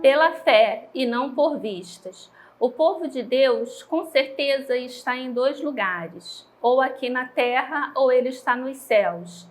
pela fé e não por vistas. O povo de Deus, com certeza, está em dois lugares, ou aqui na terra, ou ele está nos céus.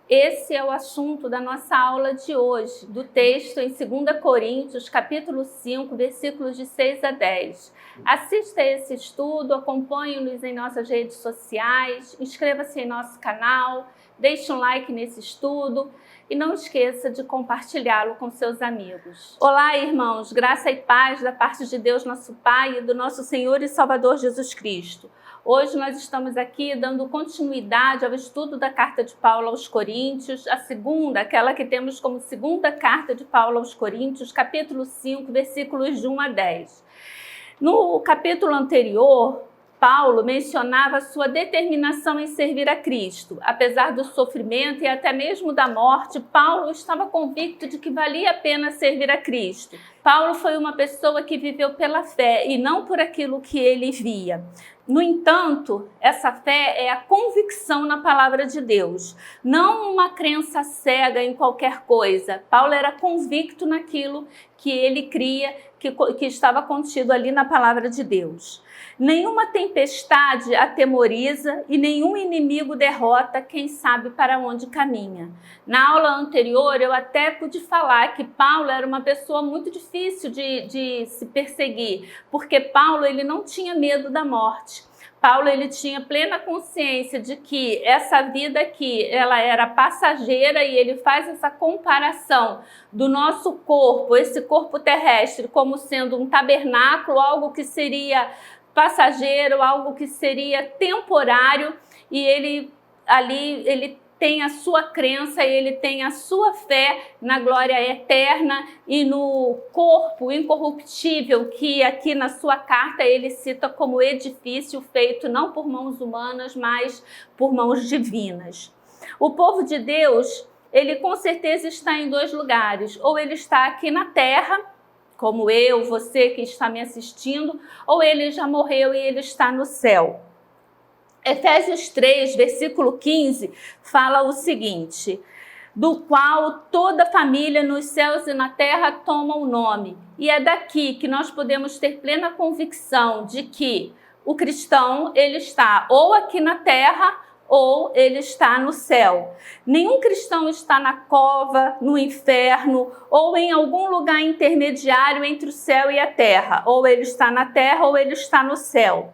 Esse é o assunto da nossa aula de hoje, do texto em 2 Coríntios, capítulo 5, versículos de 6 a 10. Assista a esse estudo, acompanhe-nos em nossas redes sociais, inscreva-se em nosso canal, deixe um like nesse estudo e não esqueça de compartilhá-lo com seus amigos. Olá, irmãos, graça e paz da parte de Deus, nosso Pai, e do nosso Senhor e Salvador Jesus Cristo. Hoje nós estamos aqui dando continuidade ao estudo da carta de Paulo aos Coríntios, a segunda, aquela que temos como segunda carta de Paulo aos Coríntios, capítulo 5, versículos de 1 a 10. No capítulo anterior, Paulo mencionava sua determinação em servir a Cristo. Apesar do sofrimento e até mesmo da morte, Paulo estava convicto de que valia a pena servir a Cristo. Paulo foi uma pessoa que viveu pela fé e não por aquilo que ele via. No entanto, essa fé é a convicção na palavra de Deus, não uma crença cega em qualquer coisa. Paulo era convicto naquilo que ele cria, que estava contido ali na palavra de Deus. Nenhuma tempestade atemoriza e nenhum inimigo derrota quem sabe para onde caminha. Na aula anterior, eu até pude falar que Paulo era uma pessoa muito difícil de se perseguir, porque Paulo ele não tinha medo da morte. Paulo ele tinha plena consciência de que essa vida aqui ela era passageira e ele faz essa comparação do nosso corpo, esse corpo terrestre, como sendo um tabernáculo, algo que seria passageiro, algo que seria temporário, e ele tem a sua crença, ele tem a sua fé na glória eterna e no corpo incorruptível, que aqui na sua carta ele cita como edifício feito não por mãos humanas, mas por mãos divinas. O povo de Deus, ele com certeza está em dois lugares, ou ele está aqui na terra, como eu, você que está me assistindo, ou ele já morreu e ele está no céu. Efésios 3, versículo 15, fala o seguinte: do qual toda família nos céus e na terra toma o nome. E é daqui que nós podemos ter plena convicção de que o cristão, ele está ou aqui na terra, ou ele está no céu. Nenhum cristão está na cova, no inferno, ou em algum lugar intermediário entre o céu e a terra. Ou ele está na terra, ou ele está no céu.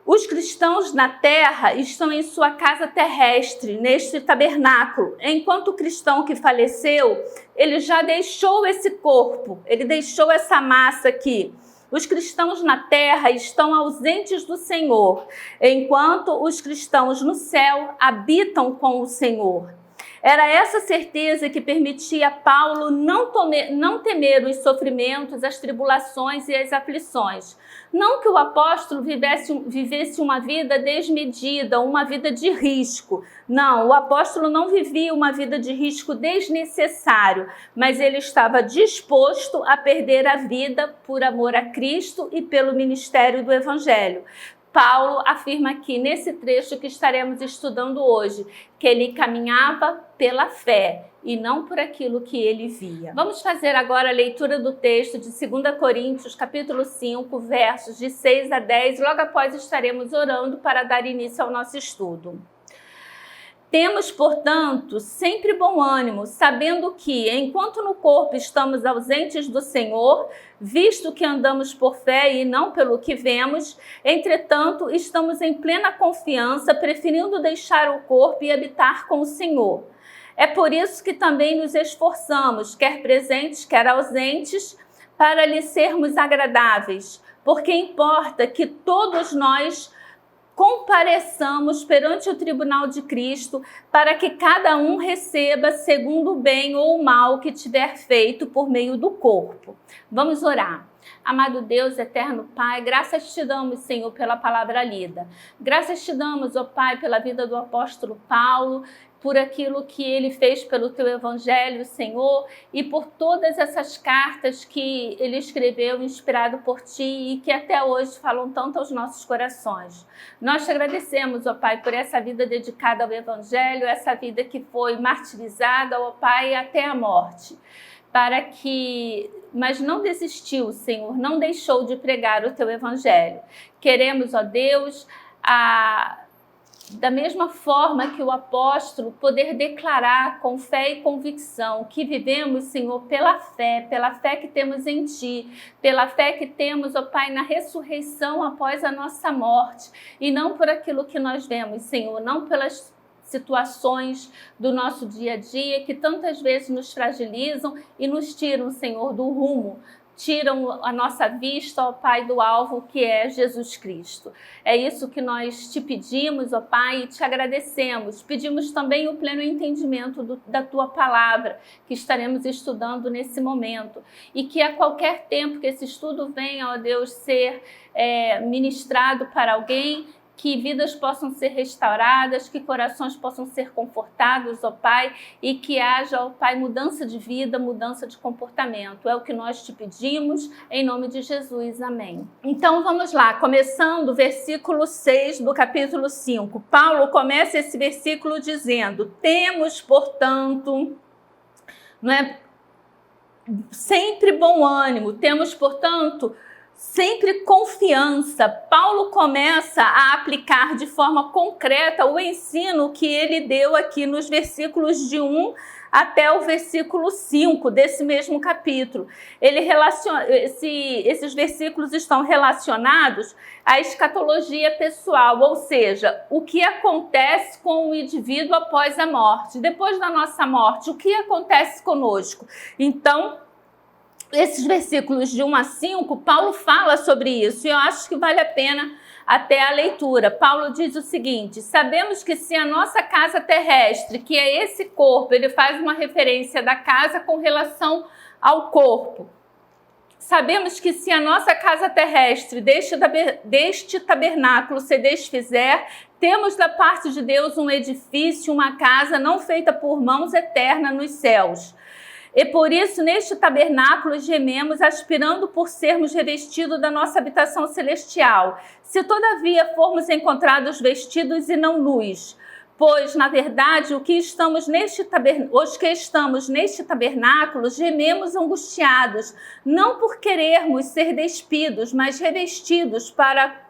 Os cristãos na terra estão em sua casa terrestre, neste tabernáculo, enquanto o cristão que faleceu, ele já deixou esse corpo, ele deixou essa massa aqui. Os cristãos na terra estão ausentes do Senhor, enquanto os cristãos no céu habitam com o Senhor. Era essa certeza que permitia a Paulo não temer os sofrimentos, as tribulações e as aflições. Não que o apóstolo vivesse uma vida desmedida, uma vida de risco. Não, o apóstolo não vivia uma vida de risco desnecessário, mas ele estava disposto a perder a vida por amor a Cristo e pelo ministério do Evangelho. Paulo afirma aqui nesse trecho que estaremos estudando hoje, que ele caminhava pela fé e não por aquilo que ele via. Vamos fazer agora a leitura do texto de 2 Coríntios, capítulo 5, versos de 6 a 10. Logo após estaremos orando para dar início ao nosso estudo. Temos, portanto, sempre bom ânimo, sabendo que, enquanto no corpo estamos ausentes do Senhor, visto que andamos por fé e não pelo que vemos, entretanto, estamos em plena confiança, preferindo deixar o corpo e habitar com o Senhor. É por isso que também nos esforçamos, quer presentes, quer ausentes, para lhe sermos agradáveis, porque importa que todos nós compareçamos perante o tribunal de Cristo para que cada um receba segundo o bem ou o mal que tiver feito por meio do corpo. Vamos orar. Amado Deus, eterno Pai, graças te damos, Senhor, pela palavra lida. Graças te damos, ó Pai, pela vida do apóstolo Paulo, por aquilo que ele fez pelo teu evangelho, Senhor, e por todas essas cartas que ele escreveu, inspirado por ti, e que até hoje falam tanto aos nossos corações. Nós te agradecemos, ó Pai, por essa vida dedicada ao evangelho, essa vida que foi martirizada, ó Pai, até a morte, para que mas não desistiu, Senhor, não deixou de pregar o teu evangelho. Queremos, ó Deus, da mesma forma que o apóstolo, poder declarar com fé e convicção que vivemos, Senhor, pela fé que temos em Ti, pela fé que temos, ó Pai, na ressurreição após a nossa morte, e não por aquilo que nós vemos, Senhor, não pelas situações do nosso dia a dia que tantas vezes nos fragilizam e nos tiram, Senhor, do rumo, tiram a nossa vista, ó Pai, do alvo que é Jesus Cristo. É isso que nós te pedimos, ó Pai, e te agradecemos. Pedimos também o pleno entendimento da Tua palavra, que estaremos estudando nesse momento. E que a qualquer tempo que esse estudo venha, ó Deus, ser ministrado para alguém, que vidas possam ser restauradas, que corações possam ser confortados, ó Pai, e que haja, ó Pai, mudança de vida, mudança de comportamento. É o que nós te pedimos, em nome de Jesus. Amém. Então vamos lá, começando o versículo 6 do capítulo 5. Paulo começa esse versículo dizendo: temos, portanto, sempre bom ânimo, temos, portanto, sempre confiança. Paulo começa a aplicar de forma concreta o ensino que ele deu aqui nos versículos de 1 até o versículo 5 desse mesmo capítulo. Esses versículos estão relacionados à escatologia pessoal, ou seja, o que acontece com o indivíduo após a morte. Depois da nossa morte, o que acontece conosco? Então, esses versículos de 1 a 5, Paulo fala sobre isso, e eu acho que vale a pena até a leitura. Paulo diz o seguinte: sabemos que se a nossa casa terrestre, que é esse corpo, ele faz uma referência da casa com relação ao corpo. Sabemos que se a nossa casa terrestre deste tabernáculo se desfizer, temos da parte de Deus um edifício, uma casa não feita por mãos, eterna nos céus. E por isso, neste tabernáculo, gememos, aspirando por sermos revestidos da nossa habitação celestial. Se todavia formos encontrados vestidos e não nus, pois, na verdade, os que estamos neste tabernáculo, gememos angustiados, não por querermos ser despidos, mas revestidos para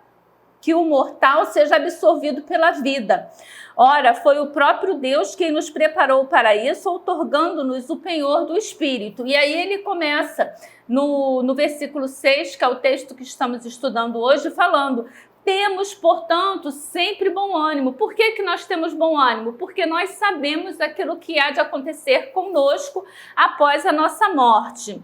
que o mortal seja absorvido pela vida. Ora, foi o próprio Deus quem nos preparou para isso, outorgando-nos o penhor do Espírito. E aí ele começa no versículo 6, que é o texto que estamos estudando hoje, falando: temos, portanto, sempre bom ânimo. Por que nós temos bom ânimo? Porque nós sabemos aquilo que há de acontecer conosco após a nossa morte.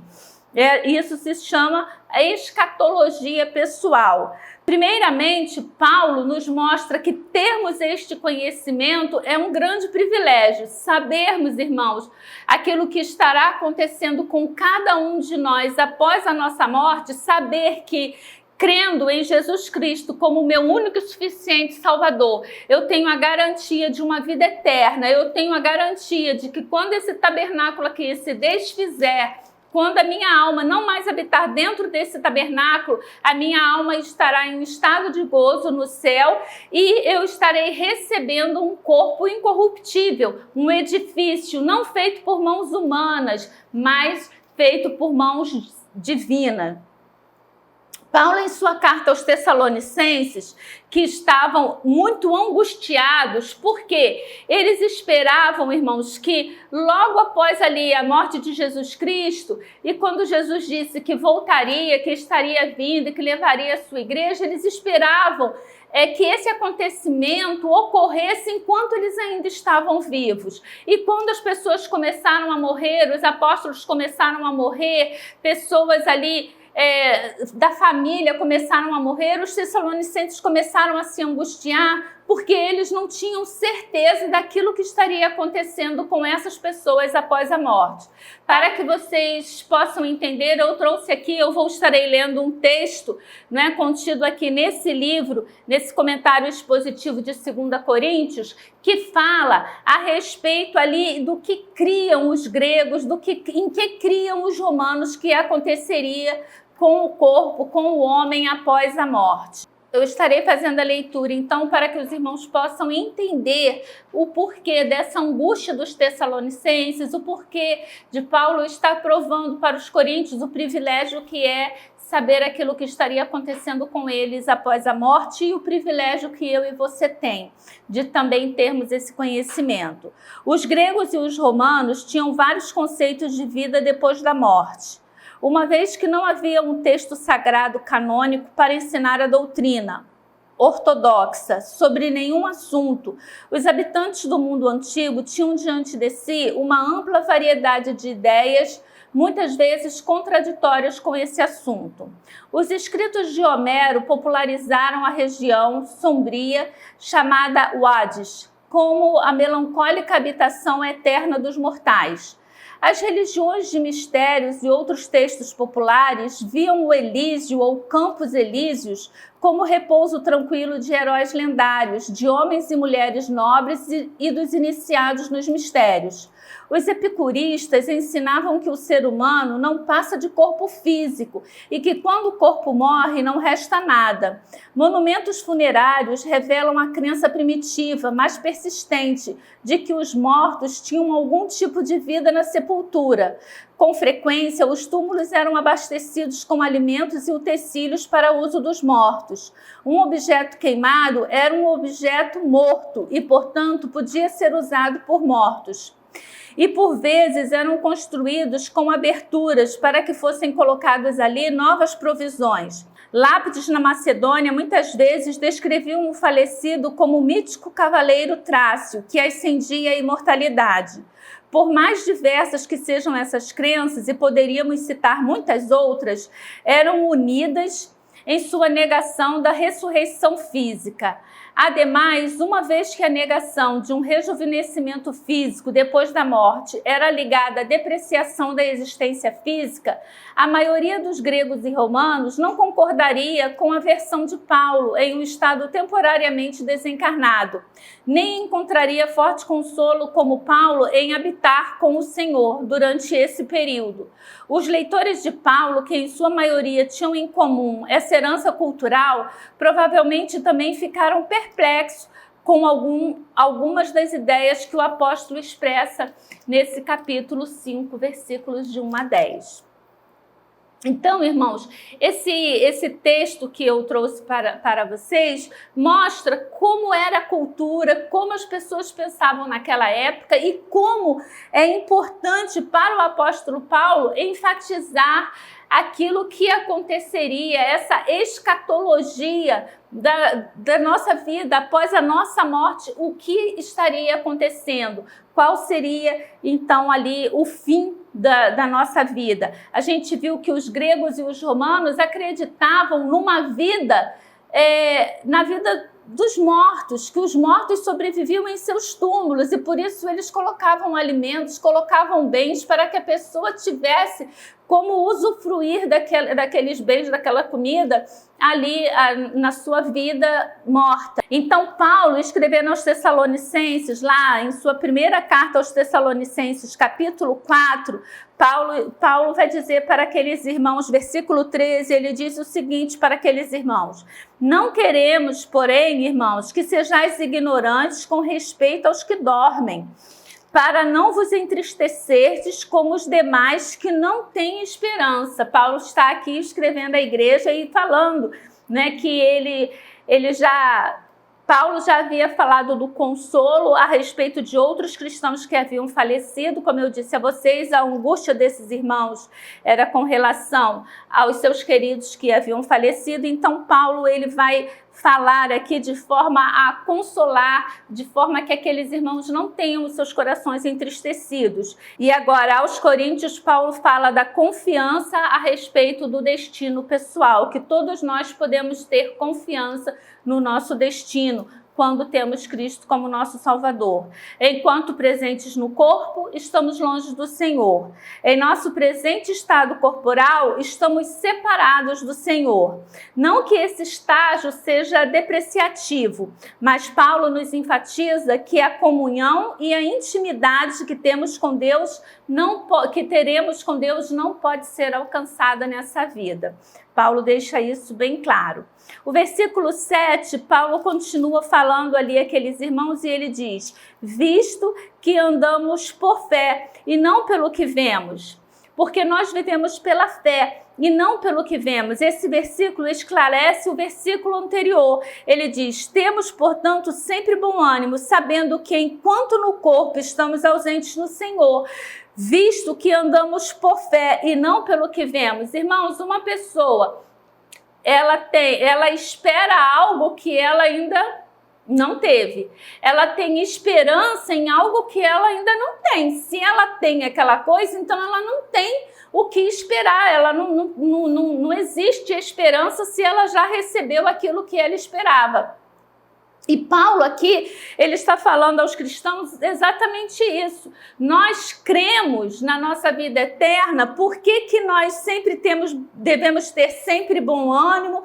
Isso se chama escatologia pessoal. Primeiramente, Paulo nos mostra que termos este conhecimento é um grande privilégio. Sabermos, irmãos, aquilo que estará acontecendo com cada um de nós após a nossa morte, saber que, crendo em Jesus Cristo como meu único e suficiente Salvador, eu tenho a garantia de uma vida eterna, eu tenho a garantia de que quando esse tabernáculo aqui se desfizer, quando a minha alma não mais habitar dentro desse tabernáculo, a minha alma estará em um estado de gozo no céu e eu estarei recebendo um corpo incorruptível, um edifício não feito por mãos humanas, mas feito por mãos divinas. Paulo, em sua carta aos Tessalonicenses, que estavam muito angustiados, porque eles esperavam, irmãos, que logo após ali a morte de Jesus Cristo, e quando Jesus disse que voltaria, que estaria vindo e que levaria a sua igreja, eles esperavam que esse acontecimento ocorresse enquanto eles ainda estavam vivos. E quando as pessoas começaram a morrer, os apóstolos começaram a morrer, pessoas ali da família começaram a morrer, os tessalonicenses começaram a se angustiar, porque eles não tinham certeza daquilo que estaria acontecendo com essas pessoas após a morte. Para que vocês possam entender, eu trouxe aqui, estarei lendo um texto, contido aqui nesse livro, nesse comentário expositivo de 2 Coríntios, que fala a respeito ali do que criam os gregos, em que criam os romanos que aconteceria com o corpo, com o homem após a morte. Eu estarei fazendo a leitura, então, para que os irmãos possam entender o porquê dessa angústia dos Tessalonicenses, o porquê de Paulo estar provando para os coríntios o privilégio que é saber aquilo que estaria acontecendo com eles após a morte e o privilégio que eu e você tem de também termos esse conhecimento. Os gregos e os romanos tinham vários conceitos de vida depois da morte. Uma vez que não havia um texto sagrado canônico para ensinar a doutrina ortodoxa sobre nenhum assunto, os habitantes do mundo antigo tinham diante de si uma ampla variedade de ideias, muitas vezes contraditórias com esse assunto. Os escritos de Homero popularizaram a região sombria chamada Hades, como a melancólica habitação eterna dos mortais. As religiões de mistérios e outros textos populares viam o Elísio ou Campos Elíseos como repouso tranquilo de heróis lendários, de homens e mulheres nobres e dos iniciados nos mistérios. Os epicuristas ensinavam que o ser humano não passa de corpo físico e que quando o corpo morre não resta nada. Monumentos funerários revelam a crença primitiva, mas persistente, de que os mortos tinham algum tipo de vida na sepultura. Com frequência, os túmulos eram abastecidos com alimentos e utensílios para uso dos mortos. Um objeto queimado era um objeto morto e, portanto, podia ser usado por mortos. E, por vezes, eram construídos com aberturas para que fossem colocadas ali novas provisões. Lápides na Macedônia muitas vezes descreviam o falecido como o mítico cavaleiro Trácio, que ascendia à imortalidade. Por mais diversas que sejam essas crenças, e poderíamos citar muitas outras, eram unidas em sua negação da ressurreição física. Ademais, uma vez que a negação de um rejuvenescimento físico depois da morte era ligada à depreciação da existência física, a maioria dos gregos e romanos não concordaria com a versão de Paulo em um estado temporariamente desencarnado, nem encontraria forte consolo como Paulo em habitar com o Senhor durante esse período. Os leitores de Paulo, que em sua maioria tinham em comum essa herança cultural, provavelmente também ficaram perplexos com algumas das ideias que o apóstolo expressa nesse capítulo 5, versículos de 1 a 10. Então, irmãos, esse texto que eu trouxe para vocês mostra como era a cultura, como as pessoas pensavam naquela época e como é importante para o apóstolo Paulo enfatizar aquilo que aconteceria, essa escatologia da nossa vida após a nossa morte, o que estaria acontecendo, qual seria então ali o fim da nossa vida. A gente viu que os gregos e os romanos acreditavam numa vida, na vida dos mortos, que os mortos sobreviviam em seus túmulos e por isso eles colocavam alimentos, colocavam bens para que a pessoa tivesse como usufruir daqueles bens, daquela comida ali na sua vida morta. Então Paulo, escrevendo aos Tessalonicenses, lá em sua primeira carta aos Tessalonicenses, capítulo 4, Paulo vai dizer para aqueles irmãos, versículo 13, ele diz o seguinte para aqueles irmãos: não queremos, porém, irmãos, que sejais ignorantes com respeito aos que dormem, para não vos entristecerdes como os demais que não têm esperança. Paulo está aqui escrevendo à igreja e falando, né, que Paulo já havia falado do consolo a respeito de outros cristãos que haviam falecido. Como eu disse a vocês, a angústia desses irmãos era com relação aos seus queridos que haviam falecido. Então Paulo ele vai falar aqui de forma a consolar, de forma que aqueles irmãos não tenham os seus corações entristecidos. E agora, aos Coríntios, Paulo fala da confiança a respeito do destino pessoal, que todos nós podemos ter confiança no nosso destino. quando temos Cristo como nosso Salvador. Enquanto presentes no corpo, estamos longe do Senhor. Em nosso presente estado corporal, estamos separados do Senhor. Não que esse estágio seja depreciativo, mas Paulo nos enfatiza que a comunhão e a intimidade que temos com Deus que teremos com Deus não pode ser alcançada nessa vida. Paulo deixa isso bem claro. O versículo 7, Paulo continua falando ali aqueles irmãos e ele diz: visto que andamos por fé e não pelo que vemos, porque nós vivemos pela fé e não pelo que vemos. Esse versículo esclarece o versículo anterior. Ele diz: temos, portanto, sempre bom ânimo, sabendo que enquanto no corpo estamos ausentes no Senhor, visto que andamos por fé e não pelo que vemos. Irmãos, uma pessoa, ela espera algo que ela ainda não teve. Ela tem esperança em algo que ela ainda não tem. Se ela tem aquela coisa, então ela não tem o que esperar. Ela não existe esperança se ela já recebeu aquilo que ela esperava. E Paulo aqui, ele está falando aos cristãos exatamente isso. Nós cremos na nossa vida eterna, por que nós devemos ter sempre bom ânimo,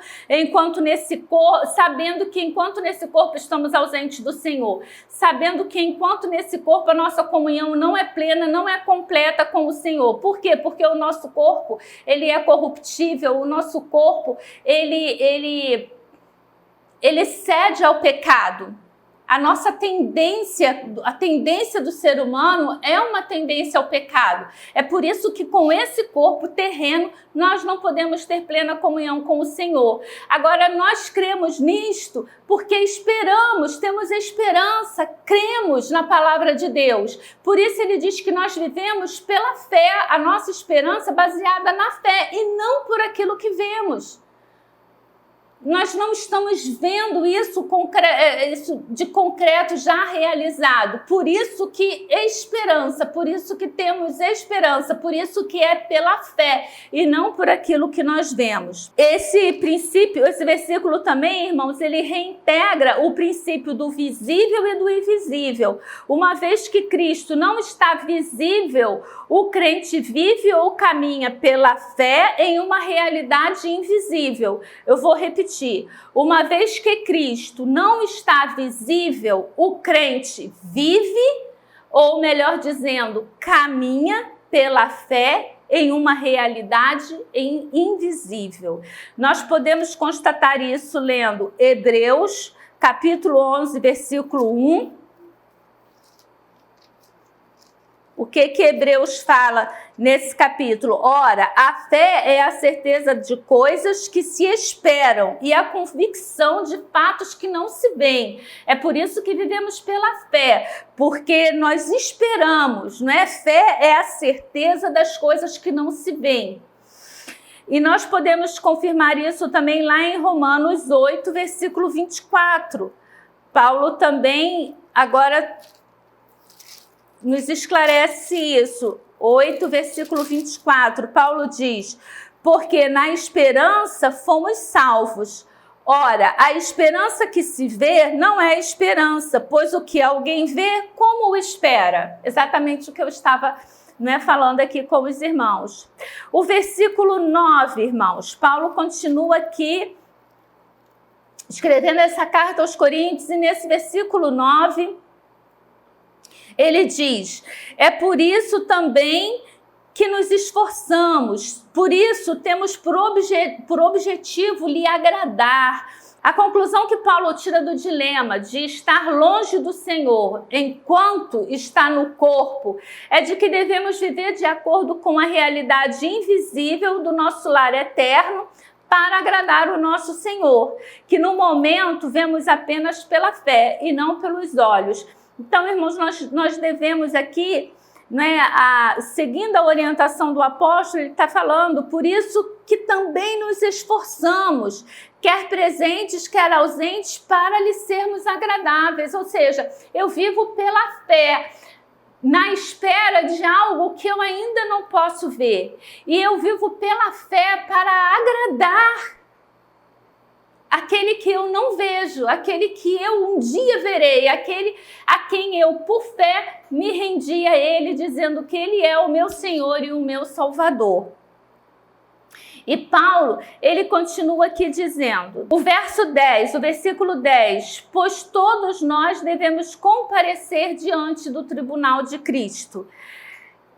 sabendo que enquanto nesse corpo estamos ausentes do Senhor, sabendo que enquanto nesse corpo a nossa comunhão não é plena, não é completa com o Senhor. Por quê? Porque o nosso corpo, ele é corruptível, o nosso corpo, ele cede ao pecado. A tendência do ser humano é uma tendência ao pecado. É por isso que com esse corpo terreno nós não podemos ter plena comunhão com o Senhor. Agora nós cremos nisto porque esperamos, temos esperança, cremos na palavra de Deus. Por isso ele diz que nós vivemos pela fé, a nossa esperança baseada na fé e não por aquilo que vemos. Nós não estamos vendo isso de concreto já realizado. Por isso que esperança, por isso que temos esperança, por isso que é pela fé e não por aquilo que nós vemos. Esse princípio, esse versículo também, irmãos, ele reintegra o princípio do visível e do invisível. Uma vez que Cristo não está visível, o crente vive ou caminha pela fé em uma realidade invisível. Eu vou repetir. Uma vez que Cristo não está visível, o crente vive, ou melhor dizendo, caminha pela fé em uma realidade invisível. Nós podemos constatar isso lendo Hebreus, capítulo 11, versículo 1. O que Hebreus fala nesse capítulo? Ora, a fé é a certeza de coisas que se esperam e a convicção de fatos que não se veem. É por isso que vivemos pela fé, porque nós esperamos, não é? Fé é a certeza das coisas que não se veem. E nós podemos confirmar isso também lá em Romanos 8, versículo 24. Paulo também agora nos esclarece isso. 8, versículo 24. Paulo diz: porque na esperança fomos salvos. Ora, a esperança que se vê não é esperança, pois o que alguém vê, como o espera? Exatamente o que eu estava falando aqui com os irmãos. O versículo 9, irmãos, Paulo continua aqui escrevendo essa carta aos Coríntios, e nesse versículo 9, ele diz: é por isso também que nos esforçamos, por isso temos por objetivo lhe agradar. A conclusão que Paulo tira do dilema de estar longe do Senhor enquanto está no corpo é de que devemos viver de acordo com a realidade invisível do nosso lar eterno para agradar o nosso Senhor, que no momento vemos apenas pela fé e não pelos olhos. Então, irmãos, nós devemos aqui, seguindo a orientação do apóstolo, ele está falando, por isso que também nos esforçamos, quer presentes, quer ausentes, para lhe sermos agradáveis. Ou seja, eu vivo pela fé, na espera de algo que eu ainda não posso ver. E eu vivo pela fé para agradar aquele que eu não vejo, aquele que eu um dia verei, aquele a quem eu, por fé, me rendi a ele, dizendo que ele é o meu Senhor e o meu Salvador. E Paulo, ele continua aqui dizendo, o versículo 10, pois todos nós devemos comparecer diante do tribunal de Cristo.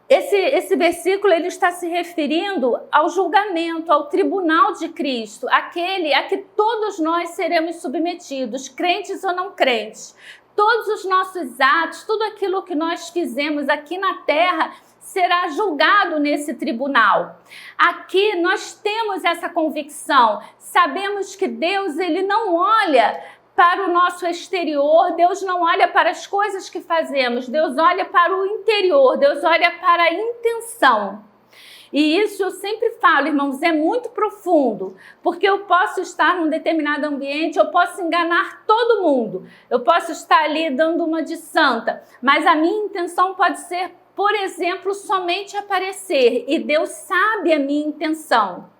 Esse versículo ele está se referindo ao julgamento, ao tribunal de Cristo, aquele a que todos nós seremos submetidos, crentes ou não crentes. Todos os nossos atos, tudo aquilo que nós fizemos aqui na terra será julgado nesse tribunal. Aqui nós temos essa convicção, sabemos que Deus ele não olha para o nosso exterior, Deus não olha para as coisas que fazemos, Deus olha para o interior, Deus olha para a intenção. E isso eu sempre falo, irmãos, é muito profundo, porque eu posso estar num determinado ambiente, eu posso enganar todo mundo, eu posso estar ali dando uma de santa, mas a minha intenção pode ser, por exemplo, somente aparecer, e Deus sabe a minha intenção.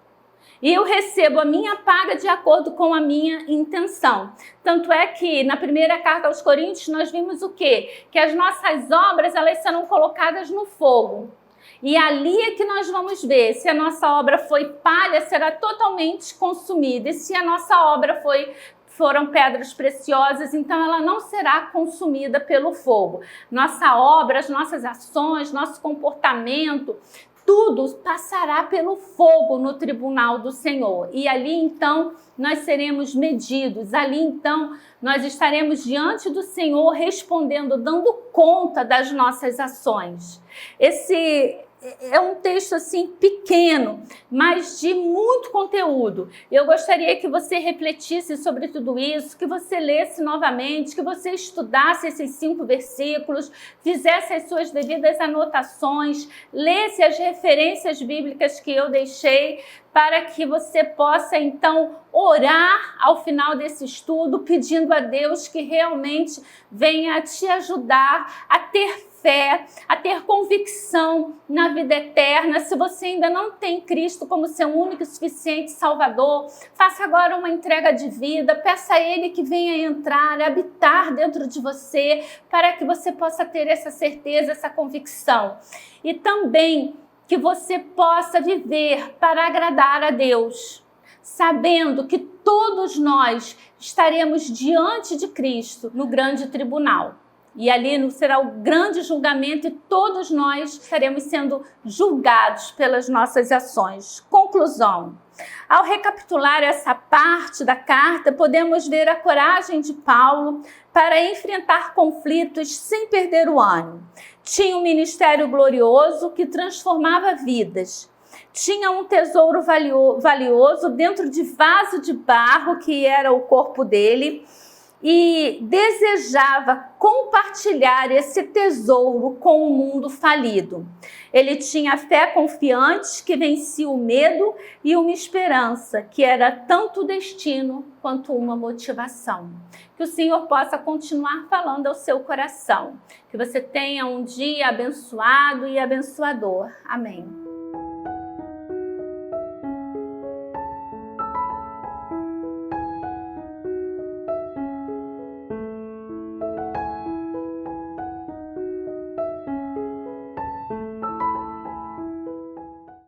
E eu recebo a minha paga de acordo com a minha intenção. Tanto é que na primeira carta aos Coríntios nós vimos o quê? Que as nossas obras elas serão colocadas no fogo. E ali é que nós vamos ver se a nossa obra foi palha, será totalmente consumida. E se a nossa obra foram pedras preciosas, então ela não será consumida pelo fogo. Nossa obra, as nossas ações, nosso comportamento, tudo passará pelo fogo no tribunal do Senhor. E ali então nós seremos medidos, ali então nós estaremos diante do Senhor respondendo, dando conta das nossas ações. Esse é um texto assim pequeno, mas de muito conteúdo. Eu gostaria que você refletisse sobre tudo isso, que você lesse novamente, que você estudasse esses 5 versículos, fizesse as suas devidas anotações, lesse as referências bíblicas que eu deixei, para que você possa então orar ao final desse estudo, pedindo a Deus que realmente venha te ajudar a ter fé, a ter convicção na vida eterna. Se você ainda não tem Cristo como seu único e suficiente Salvador, faça agora uma entrega de vida, peça a Ele que venha entrar, habitar dentro de você, para que você possa ter essa certeza, essa convicção. E também que você possa viver para agradar a Deus, sabendo que todos nós estaremos diante de Cristo no grande tribunal. E ali será o grande julgamento e todos nós estaremos sendo julgados pelas nossas ações. Conclusão. Ao recapitular essa parte da carta, podemos ver a coragem de Paulo para enfrentar conflitos sem perder o ânimo. Tinha um ministério glorioso que transformava vidas. Tinha um tesouro valioso dentro de vaso de barro, que era o corpo dele, e desejava compartilhar esse tesouro com o mundo falido. Ele tinha fé confiante que vencia o medo e uma esperança que era tanto o destino quanto uma motivação. Que o Senhor possa continuar falando ao seu coração. Que você tenha um dia abençoado e abençoador. Amém.